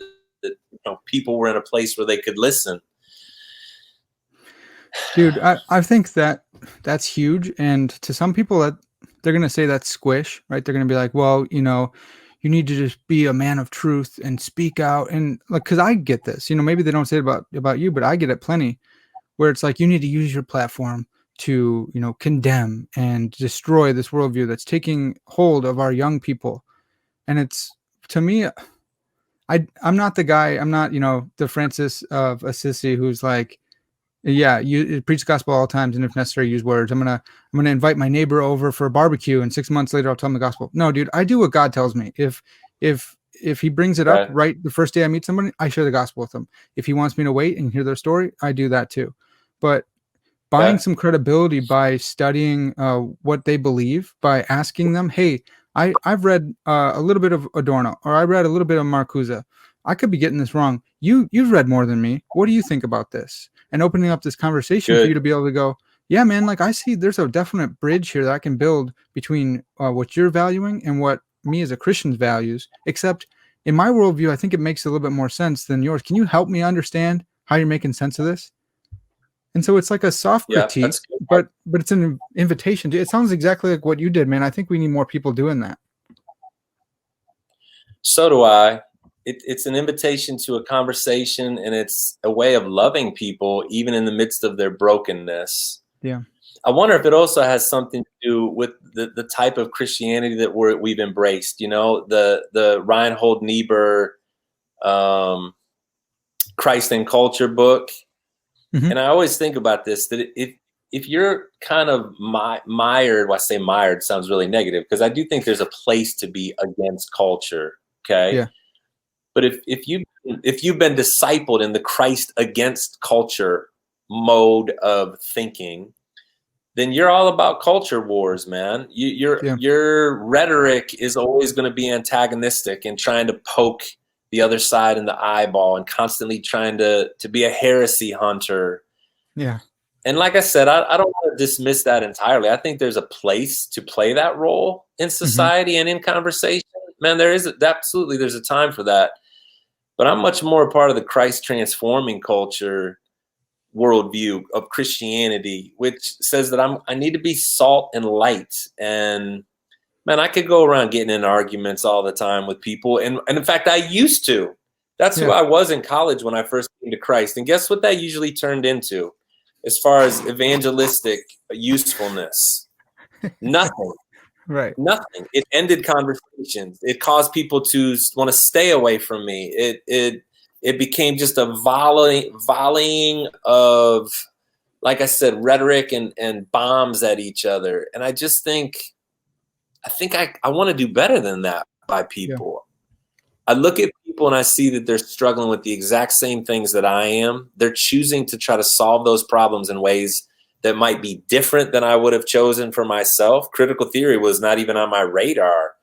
that people were in a place where they could listen. Dude, I think that's huge. And to some people that they're going to say that's squish, right? They're going to be like, well, you need to just be a man of truth and speak out. And like, cause I get this, maybe they don't say it about you, but I get it plenty where it's like, you need to use your platform to, condemn and destroy this worldview that's taking hold of our young people. And it's, to me, I'm not the guy, I'm not, the Francis of Assisi who's like, yeah, you preach the gospel all times, and if necessary, use words. I'm gonna invite my neighbor over for a barbecue, and 6 months later, I'll tell him the gospel. No, dude, I do what God tells me. If he brings it up right the first day I meet somebody, I share the gospel with them. If he wants me to wait and hear their story, I do that too. But buying some credibility by studying what they believe, by asking them, hey, I've read a little bit of Adorno, or I read a little bit of Marcuse. I could be getting this wrong. You've read more than me. What do you think about this? And opening up this conversation for you to be able to go, yeah, man, like I see there's a definite bridge here that I can build between what you're valuing and what me as a Christian's values, except in my worldview, I think it makes a little bit more sense than yours. Can you help me understand how you're making sense of this? And so it's like a soft critique, but it's an invitation. It sounds exactly like what you did, man. I think we need more people doing that. So do I. It's an invitation to a conversation, and it's a way of loving people, even in the midst of their brokenness. Yeah. I wonder if it also has something to do with the type of Christianity that we've embraced. The Reinhold Niebuhr Christ and Culture book. Mm-hmm. And I always think about this, that if you're kind of mired, well, I say mired sounds really negative, because I do think there's a place to be against culture. Okay. Yeah. But if you've been discipled in the Christ against culture mode of thinking, then you're all about culture wars, man. Your rhetoric is always going to be antagonistic and trying to poke the other side in the eyeball and constantly trying to be a heresy hunter. Yeah. And like I said, I don't want to dismiss that entirely. I think there's a place to play that role in society and in conversation. Man, there's a time for that. But I'm much more a part of the Christ transforming culture worldview of Christianity, which says that I need to be salt and light. And man, I could go around getting in arguments all the time with people. And in fact, I used to. That's who I was in college when I first came to Christ. And guess what that usually turned into as far as evangelistic usefulness? Nothing. Right. Nothing. It ended conversations. It caused people to want to stay away from me. It became just a volleying of, like I said, rhetoric and bombs at each other. And I just think I want to do better than that by people. Yeah. I look at people and I see that they're struggling with the exact same things that I am. They're choosing to try to solve those problems in ways that might be different than I would have chosen for myself. Critical theory was not even on my radar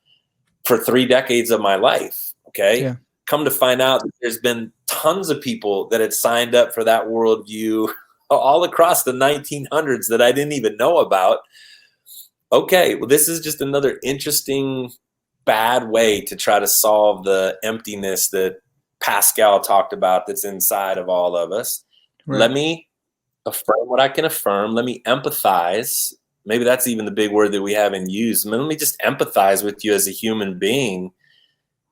for 3 decades of my life. Okay. Yeah. Come to find out that there's been tons of people that had signed up for that worldview all across the 1900s that I didn't even know about. Okay. Well, this is just another interesting, bad way to try to solve the emptiness that Pascal talked about that's inside of all of us. Right. Let me affirm what I can affirm. Let me empathize. Maybe that's even the big word that we haven't used. Let me just empathize with you as a human being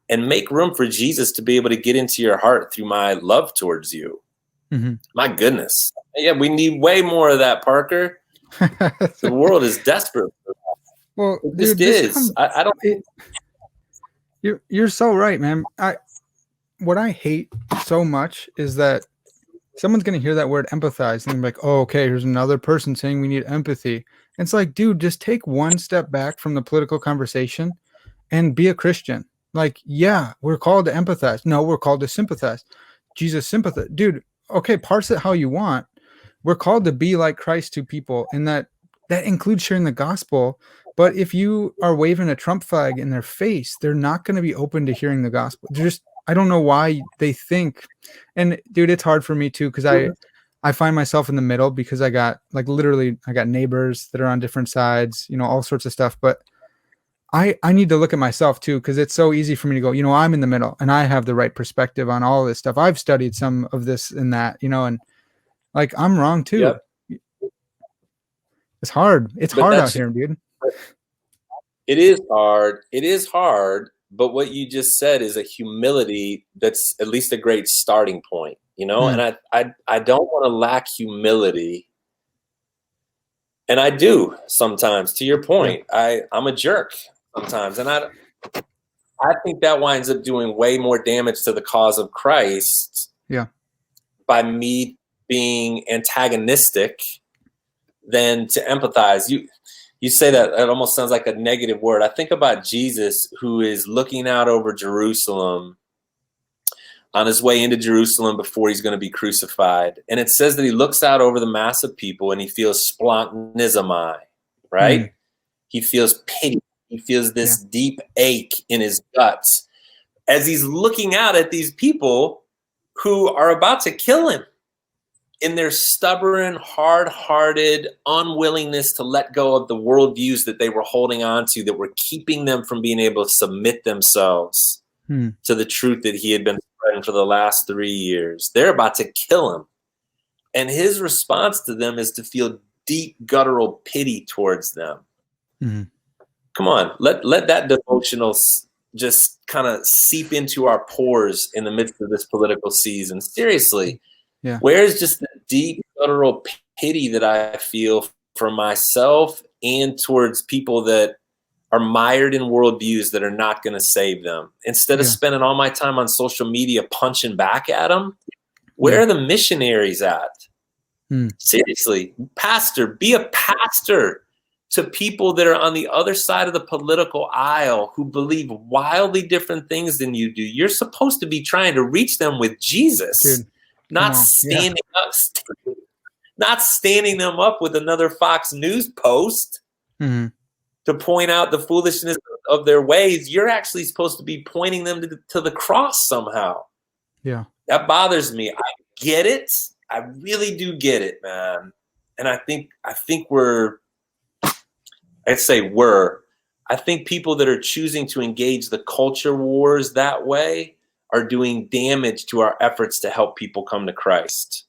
and make room for Jesus to be able to get into your heart through my love towards you. Mm-hmm. My goodness. Yeah, we need way more of that, Parker. The world is desperate for that. Well, It dude, just is. I don't. You're so right, man. What I hate so much is that someone's going to hear that word empathize and be like, oh, okay, here's another person saying we need empathy. And it's like, dude, just take one step back from the political conversation and be a Christian. Like, yeah, we're called to empathize. No, we're called to sympathize. Jesus sympathize. Dude, okay, parse it how you want. We're called to be like Christ to people, and that includes sharing the gospel. But if you are waving a Trump flag in their face, they're not going to be open to hearing the gospel. They're just, I don't know why they think. And dude, it's hard for me too, because I find myself in the middle, because I got literally I got neighbors that are on different sides, all sorts of stuff. But I need to look at myself too, because it's so easy for me to go, I'm in the middle and I have the right perspective on all this stuff. I've studied some of this and that, and like I'm wrong too. Yep. It's hard. It's hard out here, dude. It is hard. It is hard. But what you just said is a humility that's at least a great starting point, And I don't want to lack humility. And I do sometimes, to your point. I'm a jerk sometimes. And I think that winds up doing way more damage to the cause of Christ. Yeah. By me being antagonistic than to empathize. You say that, it almost sounds like a negative word. I think about Jesus, who is looking out over Jerusalem on his way into Jerusalem before he's going to be crucified. And it says that he looks out over the mass of people and he feels splonchnismai, right? Mm. He feels pity. He feels this deep ache in his guts as he's looking out at these people who are about to kill him in their stubborn, hard-hearted unwillingness to let go of the worldviews that they were holding on to, that were keeping them from being able to submit themselves to the truth that he had been spreading for the last 3 years. They're about to kill him. And his response to them is to feel deep guttural pity towards them. Mm-hmm. Come on, let that devotional just kind of seep into our pores in the midst of this political season. Seriously. Yeah. Where's just the deep guttural pity that I feel for myself and towards people that are mired in worldviews that are not going to save them? Instead of spending all my time on social media punching back at them, where are the missionaries at? Seriously, pastor, be a pastor to people that are on the other side of the political aisle who believe wildly different things than you do. You're supposed to be trying to reach them with Jesus. Dude. Not standing them up with another Fox News post to point out the foolishness of their ways. You're actually supposed to be pointing them to the cross somehow. Yeah, that bothers me. I get it. I really do get it, man. And I think I think people that are choosing to engage the culture wars that way are doing damage to our efforts to help people come to Christ.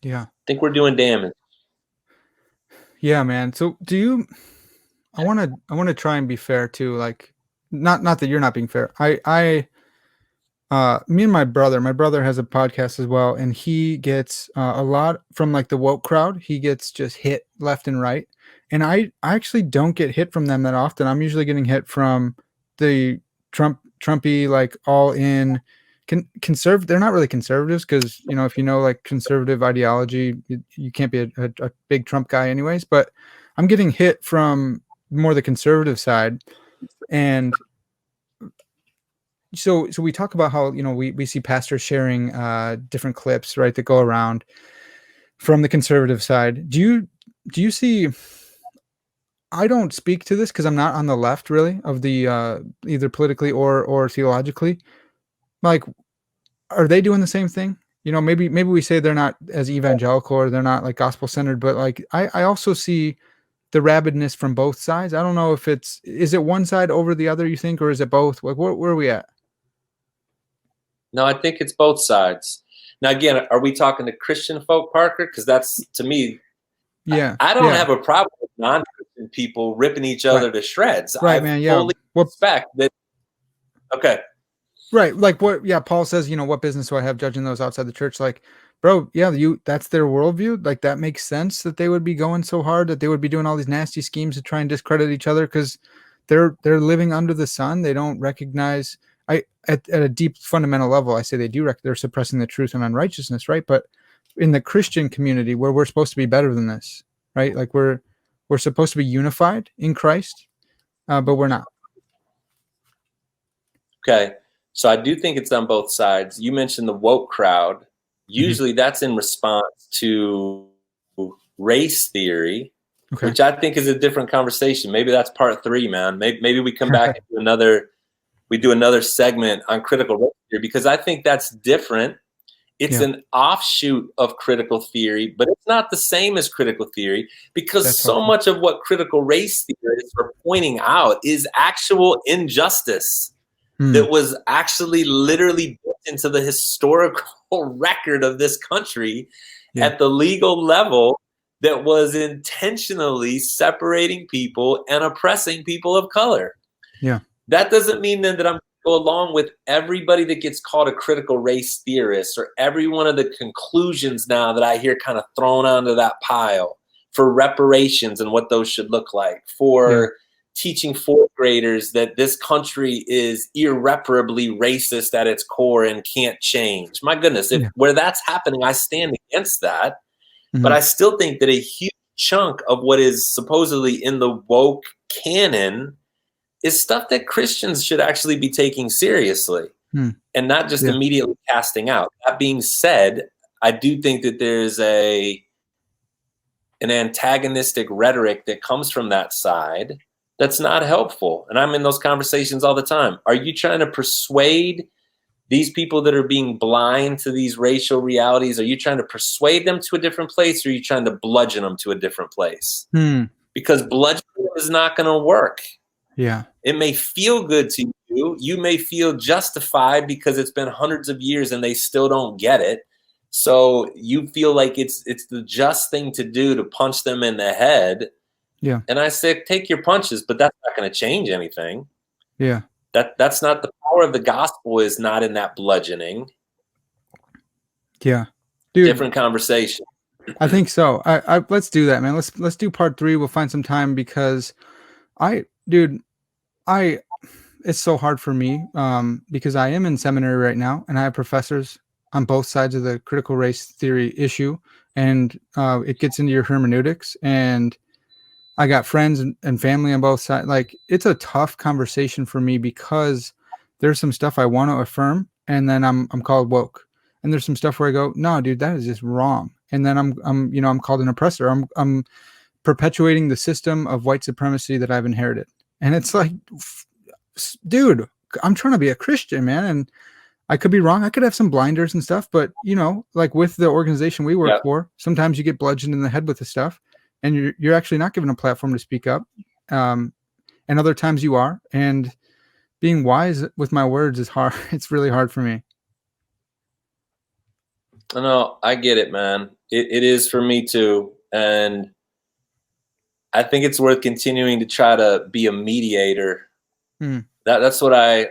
Yeah. I think we're doing damage. Yeah, man. So I want to try and be fair too. Like, not that you're not being fair. Me and my brother has a podcast as well. And he gets a lot from like the woke crowd. He gets just hit left and right. And I actually don't get hit from them that often. I'm usually getting hit from the Trumpy, like all in conservative. They're not really conservatives because, if like conservative ideology, you can't be a big Trump guy anyways. But I'm getting hit from more the conservative side. And so we talk about how, we see pastors sharing different clips, right, that go around from the conservative side. Do you see... I don't speak to this because I'm not on the left really of the either politically or theologically. Like, are they doing the same thing? Maybe we say they're not as evangelical or they're not like gospel centered, but like I also see the rabidness from both sides. I don't know if is it one side over the other, you think, or is it both? Like where are we at? No, I think it's both sides. Now, again, are we talking to Christian folk, Parker? Because that's, to me, I don't have a problem with non-Christian people ripping each other to shreds. Right, I man. fully respect that. Okay. Right. Like Paul says, what business do I have judging those outside the church? Like, bro, that's their worldview. Like, that makes sense that they would be going so hard, that they would be doing all these nasty schemes to try and discredit each other, because they're living under the sun. They don't recognize, at a deep fundamental level, I say they do they're suppressing the truth and unrighteousness, right? But in the Christian community, where we're supposed to be better than this, right? Like, we're supposed to be unified in Christ, but we're not. Okay. So I do think it's on both sides. You mentioned the woke crowd. Usually that's in response to race theory, which I think is a different conversation. Maybe that's part 3, man. Maybe we come back and do another segment on critical race theory, because I think that's different. It's an offshoot of critical theory, but it's not the same as critical theory, because much of what critical race theorists are pointing out is actual injustice that was actually literally built into the historical record of this country at the legal level, that was intentionally separating people and oppressing people of color. Yeah. That doesn't mean then that I'm go along with everybody that gets called a critical race theorist, or every one of the conclusions now that I hear kind of thrown onto that pile for reparations and what those should look like, for teaching 4th graders that this country is irreparably racist at its core and can't change. My goodness, where that's happening, I stand against that. But I still think that a huge chunk of what is supposedly in the woke canon is stuff that Christians should actually be taking seriously and not just immediately casting out. That being said, I do think that there's an antagonistic rhetoric that comes from that side that's not helpful. And I'm in those conversations all the time. Are you trying to persuade these people that are being blind to these racial realities? Are you trying to persuade them to a different place, or are you trying to bludgeon them to a different place? Because bludgeoning is not going to work. Yeah. It may feel good to you. You may feel justified because it's been hundreds of years and they still don't get it. So you feel like it's the just thing to do to punch them in the head. Yeah. And I say, take your punches, but that's not going to change anything. Yeah. That's not the power of the gospel, is not in that bludgeoning. Yeah. Dude, different conversation. I think so. I let's do that, man. Let's do part 3. We'll find some time, because it's so hard for me, because I am in seminary right now, and I have professors on both sides of the critical race theory issue, and it gets into your hermeneutics, and I got friends and family on both sides. Like, it's a tough conversation for me, because there's some stuff I want to affirm, and then I'm called woke, and there's some stuff where I go, no, dude, that is just wrong, and then I'm called an oppressor. I'm perpetuating the system of white supremacy that I've inherited, and it's like, dude, I'm trying to be a Christian, man, and I could be wrong. I could have some blinders and stuff, but like with the organization we work for, sometimes you get bludgeoned in the head with the stuff, and you're actually not given a platform to speak up. And other times you are, and being wise with my words is hard. It's really hard for me. I know. I get it, man. It is for me too. And I think it's worth continuing to try to be a mediator. That's what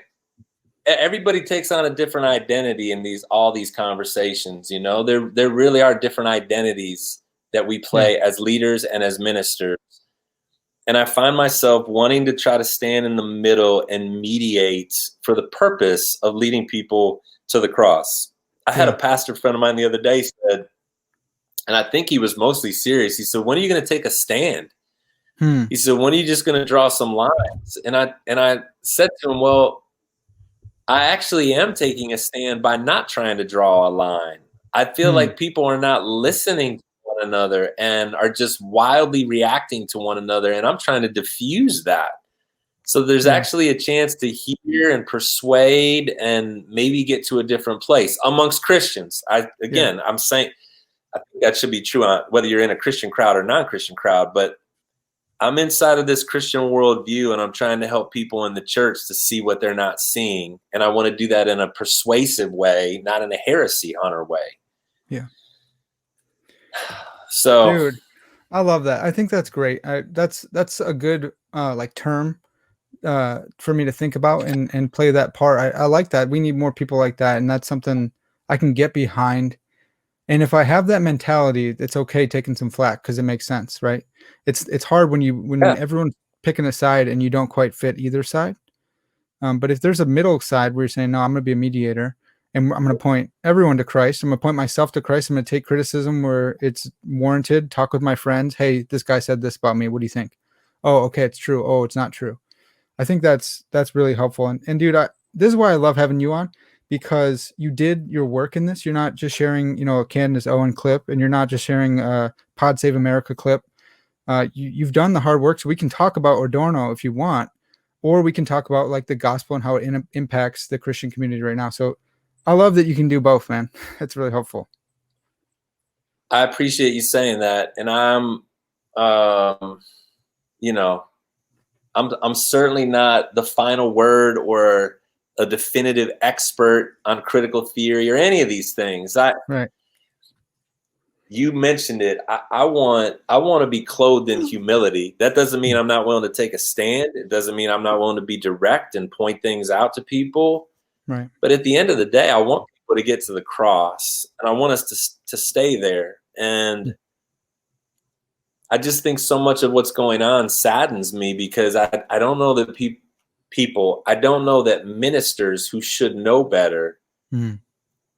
everybody takes on a different identity in all these conversations. There really are different identities that we play as leaders and as ministers. And I find myself wanting to try to stand in the middle and mediate for the purpose of leading people to the cross. I had a pastor friend of mine the other day said, and I think he was mostly serious. He said, when are you going to take a stand? He said, when are you just going to draw some lines? And I said to him, well, I actually am taking a stand by not trying to draw a line. I feel like people are not listening to one another and are just wildly reacting to one another. And I'm trying to diffuse that. So there's actually a chance to hear and persuade and maybe get to a different place amongst Christians. I'm saying, I think that should be true on whether you're in a Christian crowd or non-Christian crowd, but I'm inside of this Christian worldview, and I'm trying to help people in the church to see what they're not seeing. And I want to do that in a persuasive way, not in a heresy hunter way. Yeah. So, dude, I love that. I think that's great. That's a good like term for me to think about and play that part. I like that. We need more people like that, and that's something I can get behind. And if I have that mentality, it's okay taking some flack because it makes sense, right? It's hard when yeah, everyone's picking a side and you don't quite fit either side. But if there's a middle side where you're saying, no, I'm going to be a mediator and I'm going to point everyone to Christ. I'm going to point myself to Christ. I'm going to take criticism where it's warranted, talk with my friends. Hey, this guy said this about me. What do you think? Oh, okay. It's true. Oh, it's not true. I think that's really helpful. And dude, this is why I love having you on, because you did your work in this. You're not just sharing, a Candace Owen clip, and you're not just sharing a Pod Save America clip. You've done the hard work. So we can talk about Adorno if you want, or we can talk about like the gospel and how it impacts the Christian community right now. So I love that you can do both, man. That's really helpful. I appreciate you saying that. And I'm certainly not the final word or a definitive expert on critical theory or any of these things. Right. You mentioned it. I want to be clothed in humility. That doesn't mean I'm not willing to take a stand. It doesn't mean I'm not willing to be direct and point things out to people. Right. But at the end of the day, I want people to get to the cross, and I want us to stay there. And I just think so much of what's going on saddens me, because I don't know that people, I don't know that ministers who should know better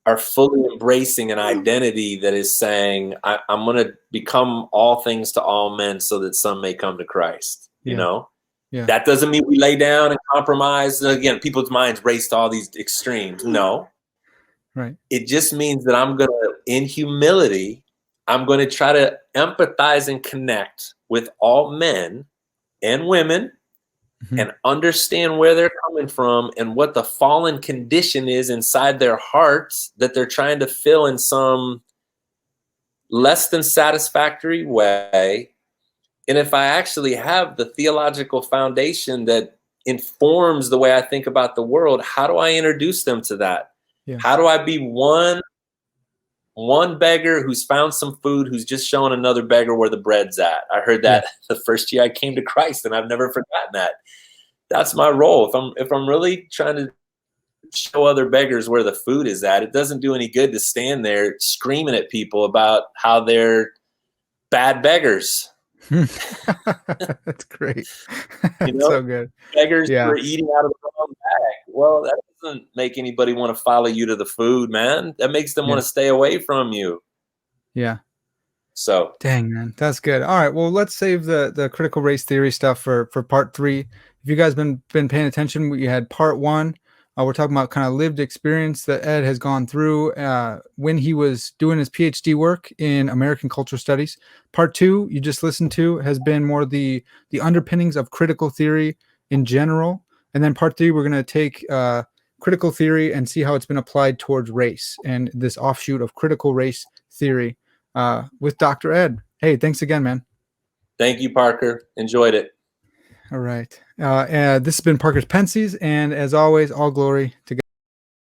are fully embracing an identity that is saying, I'm going to become all things to all men so that some may come to Christ. Yeah. You know, Yeah. That doesn't mean we lay down and compromise. Again, people's minds race to all these extremes. No. Right. It just means that I'm going to, in humility, I'm going to try to empathize and connect with all men and women and understand where they're coming from and what the fallen condition is inside their hearts that they're trying to fill in some less than satisfactory way. And if I actually have the theological foundation that informs the way I think about the world, how do I introduce them to that? Yeah. How do I be one beggar who's found some food, who's just showing another beggar where the bread's at? I heard that the first year I came to Christ, and I've never forgotten that. That's my role. If I'm really trying to show other beggars where the food is at, it doesn't do any good to stand there screaming at people about how they're bad beggars. That's great. That's so good. Beggars who are eating out of the wrong bag. Well, that doesn't make anybody want to follow you to the food, man. That makes them want to stay away from you. Yeah. So dang, man, that's good. All right, well, let's save the critical race theory stuff for part 3. If you guys been paying attention, we had part 1. We're talking about kind of lived experience that Ed has gone through when he was doing his PhD work in American cultural studies. Part 2, you just listened to, has been more the underpinnings of critical theory in general. And then part 3, we're going to take critical theory and see how it's been applied towards race and this offshoot of critical race theory with Dr. Ed. Hey, thanks again, man. Thank you, Parker. Enjoyed it. All right. This has been Parker's Pensies, and as always, all glory to God.